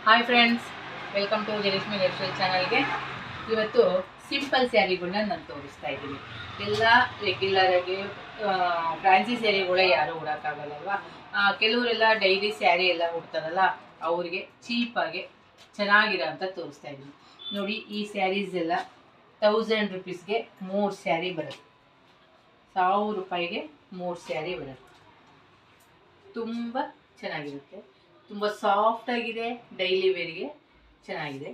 Hi friends, welcome to Jayalakshmi lifestyle ಚಾನಲ್ಗೆ. ಇವತ್ತು simple ಸ್ಯಾರಿಗಳನ್ನ ನಾನು ತೋರಿಸ್ತಾ ಇದ್ದೀನಿ. ಎಲ್ಲ ರೆಗ್ಯುಲರಾಗಿ ಫ್ಯಾನ್ಸಿ ಸ್ಯಾರಿಗಳ ಯಾರೂ ಉಡೋಕ್ಕಾಗಲ್ಲಲ್ವಾ. ಕೆಲವರೆಲ್ಲ ಡೈಲಿ ಸ್ಯಾರಿ ಎಲ್ಲ ಉಡ್ತಾರಲ್ಲ, ಅವ್ರಿಗೆ ಚೀಪಾಗಿ ಚೆನ್ನಾಗಿರೋ ಅಂತ ತೋರಿಸ್ತಾ ಇದ್ದೀನಿ. ನೋಡಿ, ಈ ಸ್ಯಾರೀಸ್ ಎಲ್ಲ 1000 ರುಪೀಸ್ಗೆ 3 ಸ್ಯಾರಿ ಬರುತ್ತೆ. 1000 ರೂಪಾಯಿಗೆ 3 ಸ್ಯಾರಿ ಬರುತ್ತೆ. ತುಂಬ ಚೆನ್ನಾಗಿರುತ್ತೆ, ತುಂಬ ಸಾಫ್ಟಾಗಿದೆ, ಡೈಲಿ ವೇರ್ಗೆ ಚೆನ್ನಾಗಿದೆ.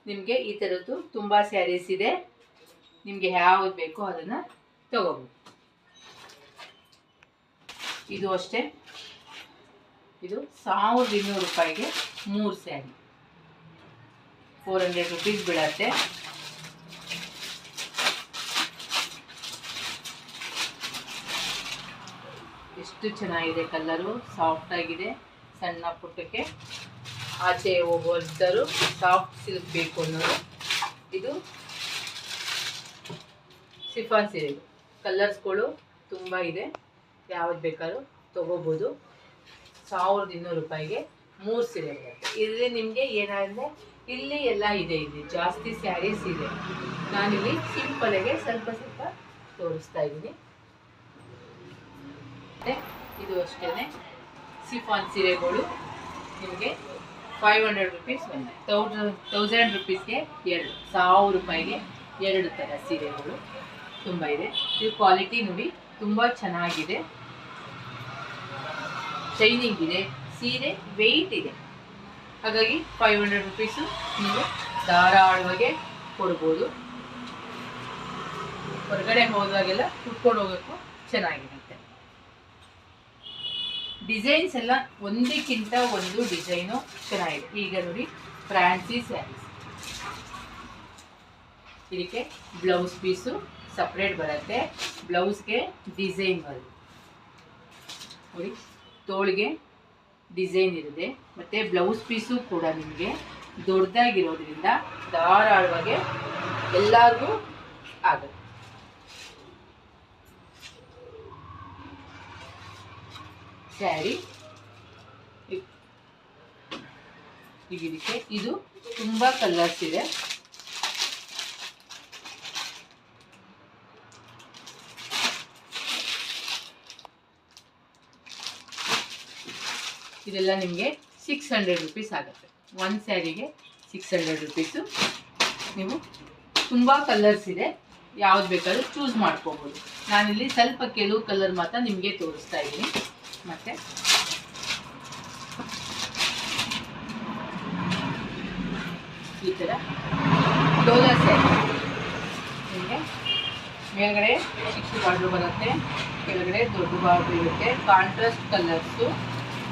ನಿಮಗೆ ಈ ಥರದ್ದು ತುಂಬ ಸ್ಯಾರೀಸ್ ಇದೆ. ನಿಮಗೆ ಯಾವುದು ಬೇಕೋ ಅದನ್ನು ತಗೋಬೋದು. ಇದು ಅಷ್ಟೇ, ಇದು 1200 ರೂಪಾಯಿಗೆ 3 ಸ್ಯಾರಿ, 400 ರುಪೀಸ್ ಬೀಳತ್ತೆ. ಎಷ್ಟು ಚೆನ್ನಾಗಿದೆ, ಕಲರು ಸಾಫ್ಟಾಗಿದೆ. ಸಣ್ಣ ಪುಟ್ಟಕ್ಕೆ ಆಚೆ ಹೋಗೋಲ್ದರು ಸಾಫ್ಟ್ ಸಿಲ್ಕ್ ಬೇಕು ಅನ್ನೋರು ಇದು ಸಿಫಾನ್ ಸೀರೆ. ಕಲರ್ಸ್ಗಳು ತುಂಬ ಇದೆ, ಯಾವ್ದು ಬೇಕಾದ್ರೂ ತೊಗೋಬೋದು. 1200 ರೂಪಾಯಿಗೆ 3 ಸೀರೆ ಬರುತ್ತೆ. ಇಲ್ಲಿ ನಿಮಗೆ ಏನಾದರೆ ಇಲ್ಲಿ ಎಲ್ಲ ಇದೆ, ಇಲ್ಲಿ ಜಾಸ್ತಿ ಸ್ಯಾರೀಸ್ ಇದೆ. ನಾನಿಲ್ಲಿ ಸಿಂಪಲ್ಗೆ ಸ್ವಲ್ಪ ತೋರಿಸ್ತಾ ಇದ್ದೀನಿ. ಇದು ಅಷ್ಟೇ, ಸಿಫಾನ್ ಸೀರೆಗಳು ನಿಮಗೆ 500 ರುಪೀಸ್ ಬಂದಿದೆ. 1000 ರುಪೀಸ್ಗೆ 1000 ರೂಪಾಯಿಗೆ 2 ಥರ ಸೀರೆಗಳು ತುಂಬ ಇದೆ. ಇದು ಕ್ವಾಲಿಟಿ ನೋಡಿ, ತುಂಬ ಚೆನ್ನಾಗಿದೆ, ಶೈನಿಂಗ್ ಇದೆ, ಸೀರೆ ವೆಯ್ಟ್ ಇದೆ. ಹಾಗಾಗಿ 500 ರುಪೀಸು ನೀವು ಧಾರಾಳವಾಗಿ ಕೊಡ್ಬೋದು. ಹೊರಗಡೆ ಹೋದಾಗೆಲ್ಲ ಕುಟ್ಕೊಂಡು ಹೋಗೋಕ್ಕೂ ಚೆನ್ನಾಗಿರುತ್ತೆ. ಡಿಸೈನ್ಸ್ ಎಲ್ಲ ಒಂದಕ್ಕಿಂತ ಒಂದು ಡಿಸೈನು ಚೆನ್ನಾಗಿದೆ. ಈಗ ನೋಡಿ, ಫ್ಯಾನ್ಸಿ ಸ್ಯಾರೀಸ್, ಇದಕ್ಕೆ ಬ್ಲೌಸ್ ಪೀಸು ಸಪ್ರೇಟ್ ಬರುತ್ತೆ. ಬ್ಲೌಸ್ಗೆ ಡಿಸೈನ್ ಬರುತ್ತೆ ನೋಡಿ, ತೋಳಿಗೆ ಡಿಸೈನ್ ಇರುತ್ತೆ. ಮತ್ತು ಬ್ಲೌಸ್ ಪೀಸು ಕೂಡ ನಿಮಗೆ ದೊಡ್ಡದಾಗಿರೋದ್ರಿಂದ ಧಾರಾಳವಾಗಿ ಎಲ್ಲರಿಗೂ ಆಗುತ್ತೆ. ಸ್ಯಾರಿ ಇದಕ್ಕೆ ಇದು ತುಂಬ ಕಲರ್ಸ್ ಇದೆ. ಇದೆಲ್ಲ ನಿಮಗೆ 600 ರುಪೀಸ್ ಆಗುತ್ತೆ. ಒಂದು ಸ್ಯಾರಿಗೆ 600 ರುಪೀಸು. ನೀವು ತುಂಬ ಕಲರ್ಸ್ ಇದೆ, ಯಾವ್ದು ಬೇಕಾದ್ರೂ ಚೂಸ್ ಮಾಡ್ಕೋಬೋದು. ನಾನಿಲ್ಲಿ ಸ್ವಲ್ಪ ಕೆಲವು ಕಲರ್ ಮಾತ್ರ ನಿಮಗೆ ತೋರಿಸ್ತಾ ಇದ್ದೀನಿ. ಮತ್ತು ಈ ಥರ ಡೋಲಾ ಸ್ಯಾರಿ ನಿಮಗೆ ಮೇಲ್ಗಡೆ ಚಿಕ್ಕ ಬಾರ್ಡ್ರು ಬರುತ್ತೆ, ಕೆಳಗಡೆ ದೊಡ್ಡ ಬಾರ್ಡ್ರು ಇರುತ್ತೆ. ಕಾಂಟ್ರಾಸ್ಟ್ ಕಲರ್ಸು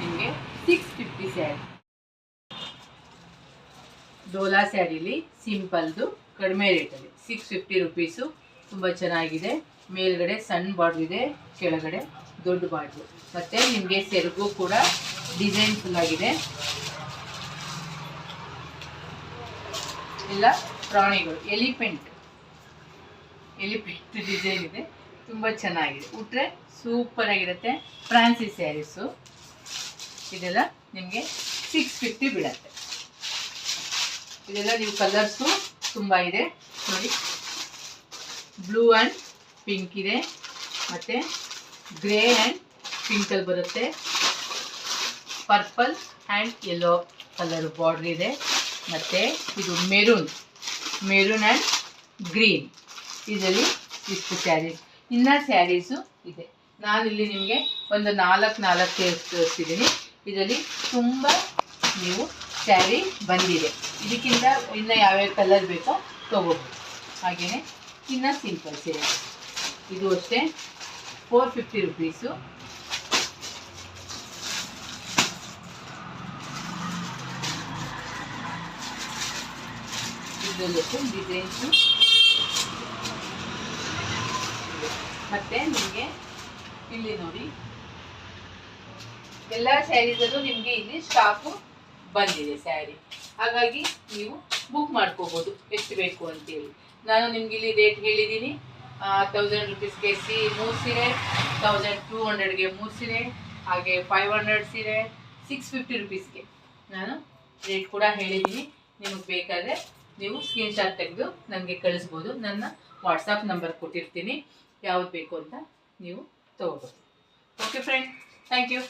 ನಿಮಗೆ 650 ಸ್ಯಾರಿ. ಡೋಲಾ ಸ್ಯಾರಿಲಿ ಸಿಂಪಲ್ದು ಕಡಿಮೆ ರೇಟಲ್ಲಿ 650 ರುಪೀಸು. ತುಂಬ ಚೆನ್ನಾಗಿದೆ. ಮೇಲ್ಗಡೆ ಸಣ್ಣ ಬಾರ್ಡ್ರ್ ಇದೆ, ಕೆಳಗಡೆ ದೊಡ್ಡ ಬಾರ್ಡ್ರು. ಮತ್ತು ನಿಮಗೆ ಸೆರಗು ಕೂಡ ಡಿಸೈನ್ ಫುಲ್ಲಾಗಿದೆ. ಎಲ್ಲ ಪ್ರಾಣಿಗಳು, ಎಲಿಫೆಂಟ್ ಡಿಸೈನ್ ಇದೆ, ತುಂಬ ಚೆನ್ನಾಗಿದೆ. ಉಟ್ರೆ ಸೂಪರಾಗಿರುತ್ತೆ. ಫ್ಯಾನ್ಸಿ ಸ್ಯಾರೀಸು ಇದೆಲ್ಲ ನಿಮಗೆ 650 ಬೀಳುತ್ತೆ. ಇದೆಲ್ಲ ನೀವು ಕಲರ್ಸು ತುಂಬ ಇದೆ ನೋಡಿ. ಬ್ಲೂ ಆ್ಯಂಡ್ ಪಿಂಕ್ ಇದೆ, ಮತ್ತು ಗ್ರೇ ಆ್ಯಂಡ್ ಪಿಂಕಲ್ಲಿ ಬರುತ್ತೆ. Purple and yellow colour border ಇದೆ. ಮತ್ತು ಇದು ಮೆರೂನ್ ಆ್ಯಂಡ್ ಗ್ರೀನ್. ಇದರಲ್ಲಿ ಇಷ್ಟು ಸ್ಯಾರೀಸ್. ಇನ್ನು ಸ್ಯಾರೀಸು ಇದೆ. ನಾನಿಲ್ಲಿ ನಿಮಗೆ ಒಂದು 4 ತೋರಿಸ್ತಿದ್ದೀನಿ. ಇದರಲ್ಲಿ ತುಂಬ ನೀವು ಸ್ಯಾರಿ ಬಂದಿದೆ. ಇದಕ್ಕಿಂತ ಇನ್ನು ಯಾವ್ಯಾವ ಕಲರ್ ಬೇಕೋ ತೊಗೋಬೋದು. ಹಾಗೆಯೇ ಇನ್ನು ಸಿಂಪಲ್ ಸೀರೆ ಇದು ಅಷ್ಟೇ, 450 ರುಪೀಸು. ಇದರಲ್ಲೂ ಡಿಸೈನ್ಸು. ಮತ್ತು ನಿಮಗೆ ಇಲ್ಲಿ ನೋಡಿ, ಎಲ್ಲ ಸ್ಯಾರೀಸಲ್ಲೂ ನಿಮಗೆ ಇಲ್ಲಿ ಸ್ಟಾಕು ಬಂದಿದೆ ಸ್ಯಾರಿ. ಹಾಗಾಗಿ ನೀವು ಬುಕ್ ಮಾಡ್ಕೋಬೋದು ಎಷ್ಟು ಬೇಕು ಅಂತೇಳಿ. ನಾನು ನಿಮ್ಗೆ ಇಲ್ಲಿ ರೇಟ್ ಹೇಳಿದ್ದೀನಿ. 1000 ರುಪೀಸ್ಗೆ 3 ಸೀರೆ, 1200ಗೆ 3 ಸೀರೆ, ಹಾಗೆ 500 ಸೀರೆ 650 ರುಪೀಸ್ಗೆ ನಾನು ರೇಟ್ ಕೂಡ ಹೇಳಿದ್ದೀನಿ. ನಿಮಗೆ ಬೇಕಾದರೆ ನೀವು ಸ್ಕ್ರೀನ್ಶಾಟ್ ತೆಗೆದು ನನಗೆ ಕಳಿಸ್ಬೋದು. ನನ್ನ ವಾಟ್ಸಪ್ ನಂಬರ್ ಕೊಟ್ಟಿರ್ತೀನಿ, ಯಾವ್ದು ಬೇಕು ಅಂತ ನೀವು ತೊಗೋಬೋದು. Okay friend, thank you.